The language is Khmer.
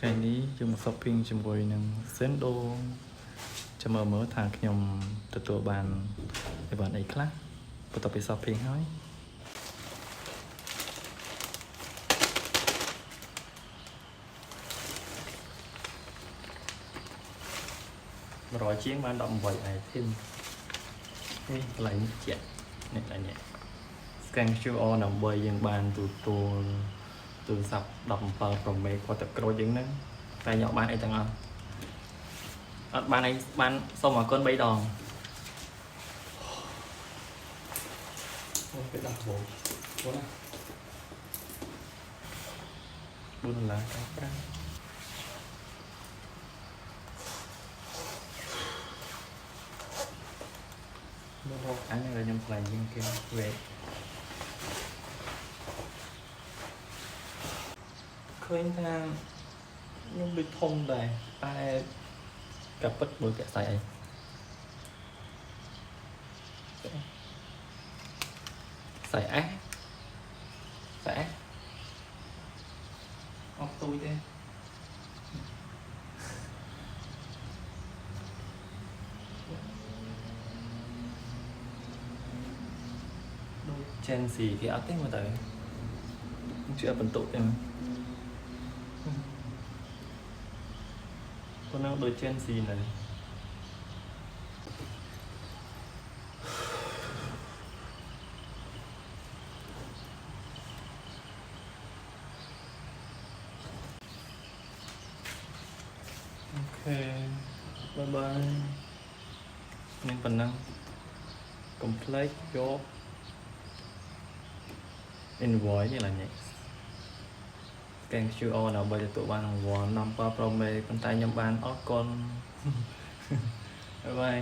ថ្ងៃនេះយើងមក shopping ជាមួយនឹង Sendo ចាំមើលថាខ្ញុំទទួលបានអីបានអីខ្លះបន្ទាប់ពី shopping ហើយ100ជាងបាន18 item នេះកន្លែងជាក់នេះកន្លែងនេះ scan QR ដើម្បីយើងបានទទួលទូរស័ព្ទ17 Pro Max គាត់ទៅក្រូចយើងហ្នឹងតែយកបានអីទាំងអស់អត់បានអីបានសុំអរគុណ3ដងអូពេលដាក់បងបងណា$4.95មកអញខ្ញុំខ្លាញ់ជាងគេវេឃើញថាខ្ញុំដូចធំដែរតែកាពិតមើលពាក់ស្អីអីស្អីអេស្អីអត់ទួយទេដូច Gen Z គេអត់ទេមើលទៅជឿបន្ទុកទេប៉ុណ្ណឹងដូច Gen Z នៅអូខេបាយនឹងប៉ុណ្ណឹង complete យក invoice នេះឡើយនេះ scan QR ដើម្បីទទួលបានរង្វាន់17 Pro Max ប៉ុន្តែខ្ញុំបានអរគុណបាយបាយ